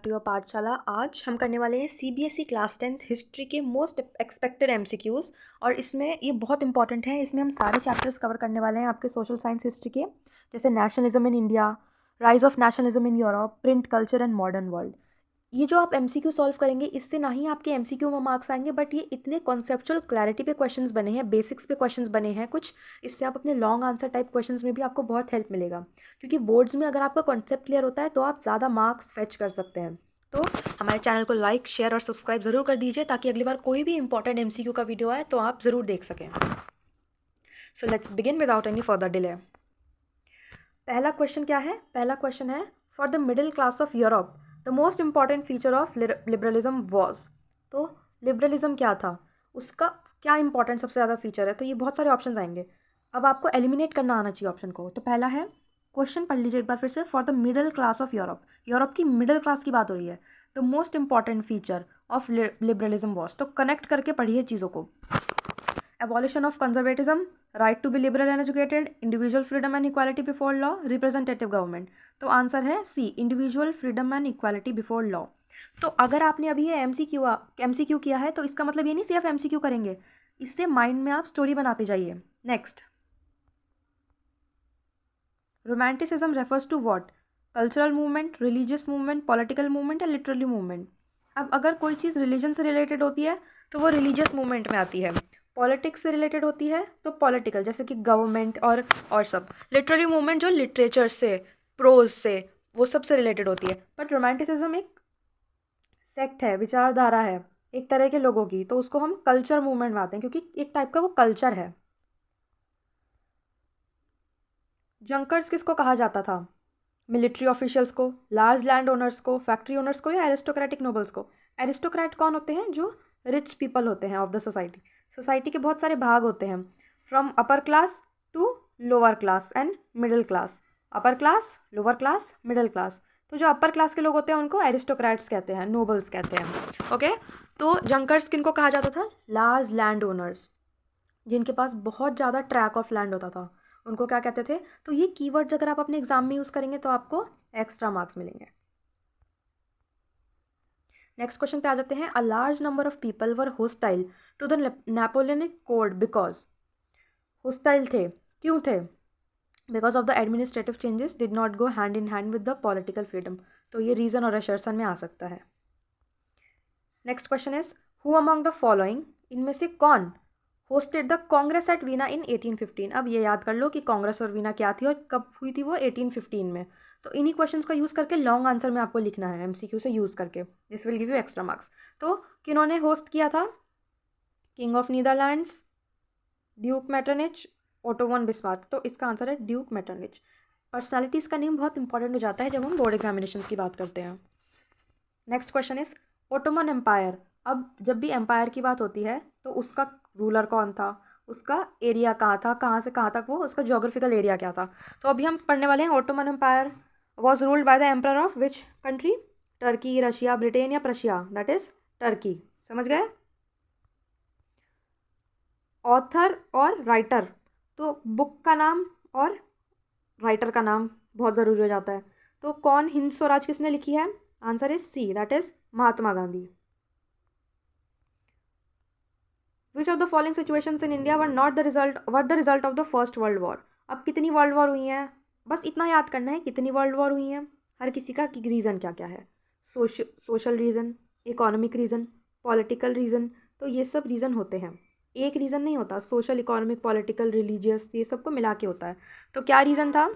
To your पाठशाला। आज हम करने वाले हैं सीबीएसई क्लास 10th हिस्ट्री के मोस्ट एक्सपेक्टेड एमसीक्यूज़। और इसमें ये बहुत इंपॉर्टेंट है। इसमें हम सारे चैप्टर्स कवर करने वाले हैं आपके सोशल साइंस हिस्ट्री के, जैसे nationalism in India, rise of nationalism in Europe, print culture and modern world. ये जो आप एमसीक्यू सॉल्व करेंगे, इससे ना ही आपके एमसीक्यू में मार्क्स आएंगे, बट ये इतने कॉन्सेप्चुअल क्लैरिटी पे क्वेश्चंस बने हैं, बेसिक्स पे क्वेश्चंस बने हैं कुछ। इससे आप अपने लॉन्ग आंसर टाइप क्वेश्चंस में भी आपको बहुत हेल्प मिलेगा, क्योंकि बोर्ड्स में अगर आपका कॉन्सेप्ट क्लियर होता है तो आप ज़्यादा मार्क्स फेच कर सकते हैं। तो हमारे चैनल को लाइक, शेयर और सब्सक्राइब ज़रूर कर दीजिए, ताकि अगली बार कोई भी इंपॉर्टेंट एमसीक्यू का वीडियो आए तो आप ज़रूर देख सकें। So let's begin without any further delay. पहला क्वेश्चन क्या है? पहला क्वेश्चन है, for the middle class of Europe the most important feature of liberalism was. तो लिबरलिज्म क्या था, उसका क्या इंपॉर्टेंट सबसे ज़्यादा फीचर है? तो ये बहुत सारे ऑप्शन आएंगे। अब आपको एलिमिनेट करना आना चाहिए ऑप्शन को। तो पहला है, क्वेश्चन पढ़ लीजिए एक बार फिर से, for the middle class of Europe, Europe की मिडिल क्लास की बात हो रही है। The most important feature of liberalism was, तो कनेक्ट करके पढ़िए चीज़ों को। Abolition of conservatism, right to be liberal and educated, individual freedom and equality before law, representative government। तो आंसर है C, individual freedom and equality before law. तो अगर आपने अभी ये एमसीक्यू किया है, तो इसका मतलब ये नहीं सिर्फ एमसीक्यू करेंगे, इससे माइंड में आप स्टोरी बनाते जाइए। Next, romanticism refers to what? Cultural movement, religious movement, political movement या लिटरली मूवमेंट? अब अगर कोई चीज़ रिलीजन से रिलेटेड होती है तो वो रिलीजियस मूवमेंट में आती है, पॉलिटिक्स से रिलेटेड होती है तो पॉलिटिकल, जैसे कि गवर्नमेंट और सब। लिटरेरी मूवमेंट जो लिटरेचर से, प्रोज से, वो सब से रिलेटेड होती है। बट रोमांटिसिज्म एक सेक्ट है, विचारधारा है एक तरह के लोगों की, तो उसको हम कल्चर मूवमेंट में आते हैं, क्योंकि एक टाइप का वो कल्चर है। जंकर्स किसको कहा जाता था? मिलिट्री ऑफिशियल्स को, लार्ज लैंड ओनर्स को, फैक्ट्री ओनर्स को, या एरिस्टोक्रेटिक नोबल्स को? एरिस्टोक्रेट कौन होते हैं? जो रिच पीपल होते हैं ऑफ द सोसाइटी। सोसाइटी के बहुत सारे भाग होते हैं, from upper class to lower class and middle class. Upper class, lower class, middle class. तो जो अपर क्लास के लोग होते हैं उनको एरिस्टोक्रेट्स कहते हैं, नोबल्स कहते हैं। ओके, तो जंकर्स किनको कहा जाता था? लार्ज लैंड ओनर्स, जिनके पास बहुत ज़्यादा ट्रैक ऑफ लैंड होता था, उनको क्या कहते थे? तो ये कीवर्ड्स अगर आप अपने एग्जाम में यूज़ करेंगे तो आपको एक्स्ट्रा मार्क्स मिलेंगे। नेक्स्ट क्वेश्चन पे आ जाते हैं। A large number of people were hostile to the Napoleonic code because. Hostile थे, क्यों थे? Because of the administrative changes did not go hand in hand with the political freedom. तो ये रीज़न और असर्शन में आ सकता है। Next question is, who among the following, इनमें से कौन hosted the congress at Vienna in 1815? अब ये याद कर लो कि कांग्रेस और वीना क्या थी और कब हुई थी वो, 1815 में। तो इन्हीं क्वेश्चंस का यूज़ करके लॉन्ग आंसर में आपको लिखना है, एमसीक्यू से यूज़ करके। This will give you extra marks. तो किन्होंने होस्ट किया था? King of Netherlands, duke Metternich, Otto von Bismarck. तो इसका आंसर है ड्यूक मेटरनिच। पर्सनैलिटीज़ का नेम बहुत इंपॉर्टेंट हो जाता है जब हम बोर्ड एग्जामिनेशन की बात करते हैं। Next question is, Ottoman Empire. अब जब भी एम्पायर की बात होती है तो उसका रूलर कौन था, उसका एरिया कहाँ था, कहाँ से कहाँ तक वो, उसका जोग्राफिकल एरिया क्या था? तो अभी हम पढ़ने वाले हैं, Ottoman Empire was ruled by the emperor of which country? Turkey, Russia, Britain या प्रशिया? That is Turkey. समझ गए? ऑथर और राइटर, तो बुक का नाम और राइटर का नाम बहुत ज़रूरी हो जाता है। तो कौन, हिंद स्वराज किसने लिखी है? Answer is C, that is Mahatma Gandhi. Which of the following situations in India were the result of the first world war? अब कितनी वर्ल्ड वॉर हुई हैं? बस इतना याद करना है, कितनी वर्ल्ड वॉर हुई हैं, हर किसी का रीज़न क्या क्या है। Social reason, economic reason, political reason. तो ये सब रीज़न होते हैं, एक रीज़न नहीं होता। सोशल, इकोनॉमिक, पॉलिटिकल, रिलीजियस, ये सब को मिला के होता है। तो क्या रीज़न था?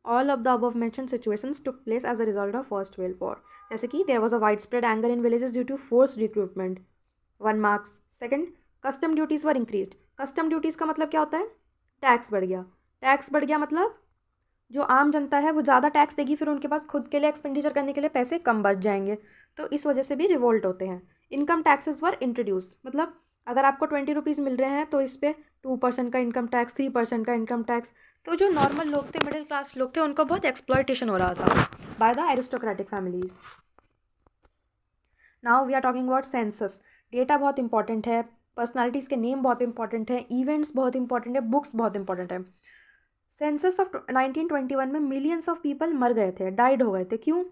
All of the above mention situations took place as a result of First World War. जैसे कि there was a wide spread anger in villages due to force recruitment, 1 marks. Second, custom duties were increased. Custom duties का मतलब क्या होता है? Tax बढ़ गया। Tax बढ़ गया मतलब जो आम जनता है वो ज़्यादा टैक्स देगी, फिर उनके पास खुद के लिए एक्सपेंडिचर करने के लिए पैसे कम बच जाएंगे, तो इस वजह से भी रिवोल्ट होते हैं। इनकम टैक्सेस वर इंट्रोड्यूस, मतलब अगर आपको 20 रुपीज़ मिल रहे हैं तो इस पर 2% का इनकम टैक्स, 3% का इनकम टैक्स। तो जो नॉर्मल लोग थे, मिडिल क्लास लोग थे, उनको बहुत एक्सप्लॉयटेशन हो रहा था by the aristocratic families. Now we are talking about census. Data बहुत इंपॉर्टेंट है, पर्सनालिटीज़ के नेम बहुत इंपॉर्टेंट है, इवेंट्स बहुत इंपॉर्टेंट है, बुक्स बहुत इंपॉर्टेंट है। सेंसस ऑफ 1921 में मिलियंस ऑफ पीपल मर गए थे, डाइड हो गए थे। क्यों?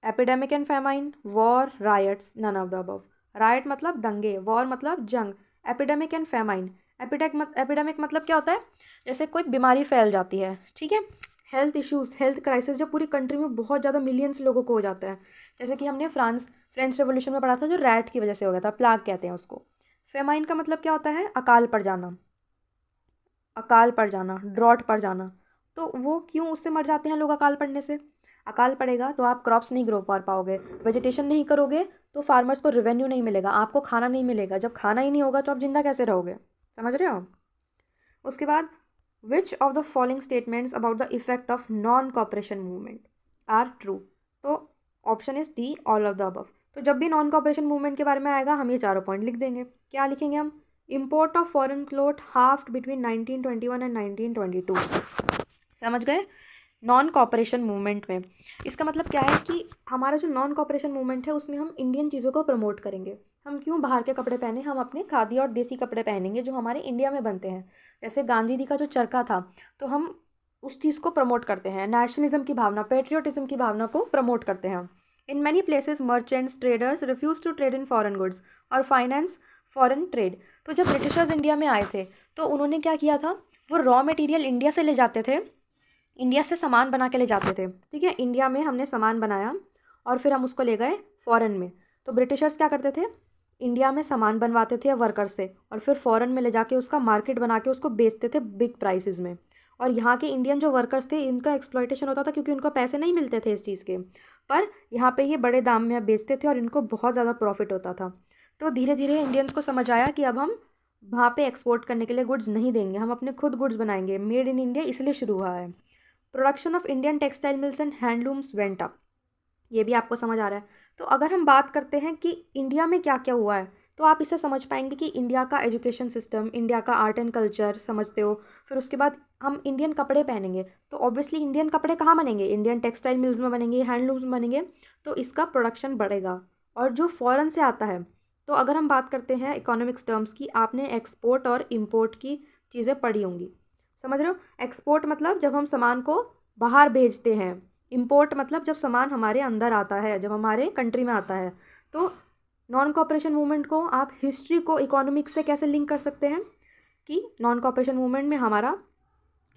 Epidemic and famine, war, riots, none of the above. Riot मतलब दंगे, वॉर मतलब जंग, एपिडेमिक एंड फेमाइन। एपिडेमिक मतलब क्या होता है, जैसे कोई बीमारी फैल जाती है, ठीक है, हेल्थ इश्यूज, हेल्थ क्राइसिस जब पूरी कंट्री में बहुत ज़्यादा मिलियंस लोगों को हो जाता है, जैसे कि हमने फ्रेंच रेवोल्यूशन में पढ़ा था जो रैट की वजह से हो गया था, प्लाग कहते हैं उसको। फेमाइन का मतलब क्या होता है, अकाल पड़ जाना, अकाल पड़ जाना, ड्रॉट पड़ जाना। तो वो क्यों उससे मर जाते हैं लोग अकाल पड़ने से, अकाल पड़ेगा तो आप क्रॉप्स नहीं ग्रो कर पाओगे, वेजिटेशन नहीं करोगे तो फार्मर्स को रेवेन्यू नहीं मिलेगा, आपको खाना नहीं मिलेगा, जब खाना ही नहीं होगा तो आप जिंदा कैसे रहोगे, समझ रहे हो। उसके बाद which of the following statements about the effect of non cooperation movement are true. तो option is D, all of the above. तो जब भी नॉन कॉपरेशन मूवमेंट के बारे में आएगा हम ये चारों पॉइंट लिख देंगे। क्या लिखेंगे हम, import of foreign cloth halved between 1921 and 1922। समझ गए, नॉन कॉपरेशन मूवमेंट में इसका मतलब क्या है कि हमारा जो नॉन कॉपरेशन मूवमेंट है उसमें हम इंडियन चीज़ों को प्रमोट करेंगे। हम क्यों बाहर के कपड़े पहने, हम अपने खादी और देसी कपड़े पहनेंगे जो हमारे इंडिया में बनते हैं। जैसे गांधी जी का जो चरखा था, तो हम उस चीज़ को प्रमोट करते हैं, नेशनलिज्म की भावना, पेट्रियोटिज्म की भावना को प्रमोट करते हैं। In many places merchants traders refuse to trade in foreign goods और फाइनेंस फॉरेन ट्रेड। तो जब ब्रिटिशर्स इंडिया में आए थे तो उन्होंने क्या किया था, वो रॉ मटेरियल इंडिया से ले जाते थे, इंडिया से सामान बना के ले जाते थे, ठीक है, इंडिया में हमने सामान बनाया और फिर हम उसको ले गए फॉरेन में। तो ब्रिटिशर्स क्या करते थे, इंडिया में सामान बनवाते थे वर्कर से और फिर फॉरेन में ले जाके उसका मार्केट बना के उसको बेचते थे बिग प्राइसेस में। और यहाँ के इंडियन जो वर्कर्स थे इनका एक्सप्लॉयटेशन होता था क्योंकि उनको पैसे नहीं मिलते थे इस चीज़ के, पर यहाँ पे ये बड़े दाम में बेचते थे और इनको बहुत ज़्यादा प्रॉफिट होता था। तो धीरे धीरे इंडियंस को समझ आया कि अब हम वहाँ पे एक्सपोर्ट करने के लिए गुड्स नहीं देंगे, हम अपने खुद गुड्स बनाएंगे, मेड इन इंडिया इसलिए शुरू हुआ है। Production of Indian textile mills and handlooms went up, ये भी आपको समझ आ रहा है। तो अगर हम बात करते हैं कि इंडिया में क्या क्या हुआ है तो आप इसे समझ पाएंगे कि इंडिया का एजुकेशन सिस्टम, इंडिया का आर्ट एंड कल्चर समझते हो। फिर उसके बाद हम इंडियन कपड़े पहनेंगे तो ऑब्वियसली इंडियन कपड़े कहाँ बनेंगे, इंडियन टेक्सटाइल मिल्स में बनेंगे, हैंडलूम्स में बनेंगे, तो इसका प्रोडक्शन बढ़ेगा। और जो फॉरेन से आता है, तो अगर हम बात करते हैं इकोनॉमिक्स टर्म्स की, आपने एक्सपोर्ट और इम्पोर्ट की चीज़ें पढ़ी होंगी, समझ रहे हो। एक्सपोर्ट मतलब जब हम सामान को बाहर भेजते हैं, इम्पोर्ट मतलब जब सामान हमारे अंदर आता है, जब हमारे कंट्री में आता है। तो नॉन कॉपरेशन मूवमेंट को आप हिस्ट्री को इकोनॉमिक्स से कैसे लिंक कर सकते हैं कि नॉन कॉपरेशन मूवमेंट में हमारा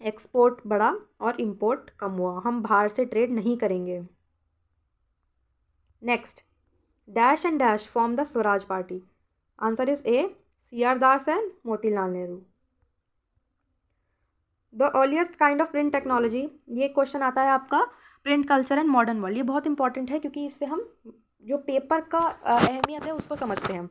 एक्सपोर्ट बढ़ा और इम्पोर्ट कम हुआ, हम बाहर से ट्रेड नहीं करेंगे। Next, dash and dash form the Swaraj party. Answer is a, CR Das and Motilal Nehru. The earliest kind of print technology, ये क्वेश्चन आता है आपका print culture and modern world, ये बहुत इंपॉर्टेंट है क्योंकि इससे हम जो पेपर का अहमियत है उसको समझते हैं।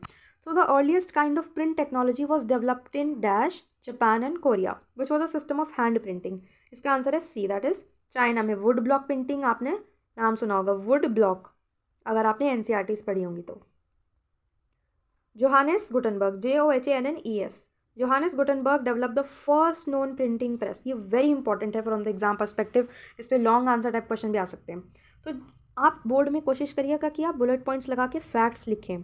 So the earliest kind of print technology was developed in dash Japan and Korea which was a system of hand printing. इसका आंसर है सी, दैट इज चाइना में। वुड ब्लॉक प्रिंटिंग आपने नाम सुना होगा, वुड ब्लॉक, अगर आपने NCERTs पढ़ी होंगी तो। Johannes Gutenberg, JOHANNES, Johannes Gutenberg develop the first known printing press. ये वेरी इंपॉर्टेंट है फ्रॉम द एग्जाम पर्सपेक्टिव, इस पर लॉन्ग आंसर टाइप क्वेश्चन भी आ सकते हैं। तो आप बोर्ड में कोशिश करिएगा कि आप बुलेट पॉइंट्स लगा के फैक्ट्स लिखें।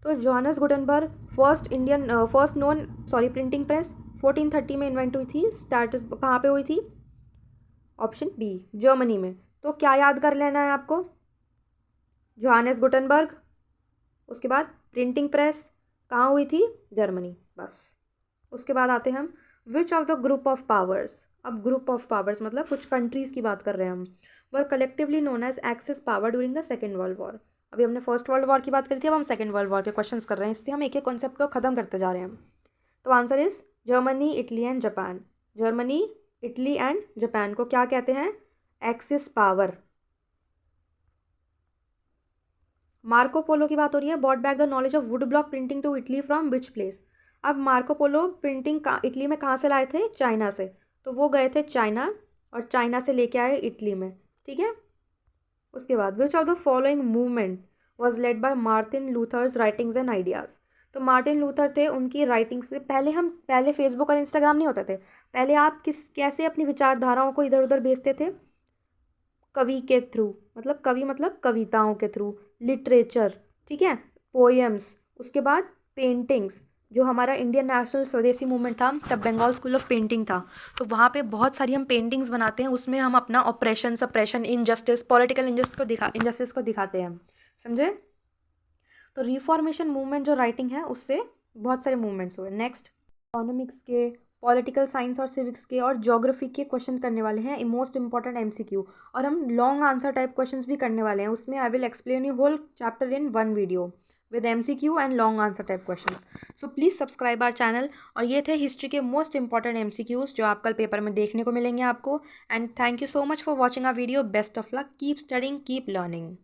तो Johannes Gutenberg first known printing press 1430 में इन्वेंट हुई थी। स्टार्ट कहाँ पे हुई थी, ऑप्शन बी, जर्मनी में। तो क्या याद कर लेना है आपको, जोहानेस गुटनबर्ग, उसके बाद प्रिंटिंग प्रेस कहाँ हुई थी, जर्मनी, बस। उसके बाद आते हैं हम which of the group of powers. अब ग्रुप ऑफ पावर्स मतलब कुछ कंट्रीज़ की बात कर रहे हैं हम, were collectively known as axis power during the second world war. अभी हमने फर्स्ट वर्ल्ड वॉर की बात करी थी, अब हम सेकेंड वर्ल्ड वॉर के क्वेश्चंस कर रहे हैं, इससे हम एक एक कॉन्सेप्ट को खत्म करते जा रहे हैं। तो answer is Germany, Italy and Japan. Germany, Italy and Japan को क्या कहते हैं, एक्सिस पावर। मार्को पोलो की बात हो रही है, bought back the knowledge of wood block printing to Italy from which place. अब मार्को पोलो प्रिंटिंग इटली में कहाँ से लाए थे, चाइना से। तो वो गए थे चाइना और चाइना से लेके आए इटली में, ठीक है। उसके बाद which of the following movement was led by Martin Luther's writings and ideas. तो मार्टिन लूथर थे, उनकी राइटिंग्स से पहले फेसबुक और इंस्टाग्राम नहीं होते थे, पहले आप कैसे अपनी विचारधाराओं को इधर उधर भेजते थे, कवि के थ्रू, मतलब कवि मतलब कविताओं के थ्रू, लिटरेचर, ठीक है, पोएम्स, उसके बाद पेंटिंग्स, जो हमारा इंडियन नेशनल स्वदेशी मूवमेंट था, तब बंगाल स्कूल ऑफ पेंटिंग था, तो वहाँ पे बहुत सारी हम पेंटिंग्स बनाते हैं, उसमें हम अपना operation, suppression, injustice, political injustice को दिखाते हैं, समझे। तो रिफॉर्मेशन मूवमेंट जो राइटिंग है उससे बहुत सारे मूवमेंट्स हुए। नेक्स्ट, इकोनॉमिक्स के, पॉलिटिकल साइंस और सिविक्स के और ज्योग्राफी के क्वेश्चन करने वाले हैं, मोस्ट इंपॉर्टेंट एमसीक्यू। और हम लॉन्ग आंसर टाइप क्वेश्चंस भी करने वाले हैं, उसमें I will explain you whole chapter in one video with MCQ and long answer type questions. So please subscribe our channel. और ये थे हिस्ट्री के मोस्ट इंपॉर्टेंट एमसीक्यूज जो आप कल पेपर में देखने को मिलेंगे आपको। And thank you so much for watching our video. Best of luck, keep studying, keep learning.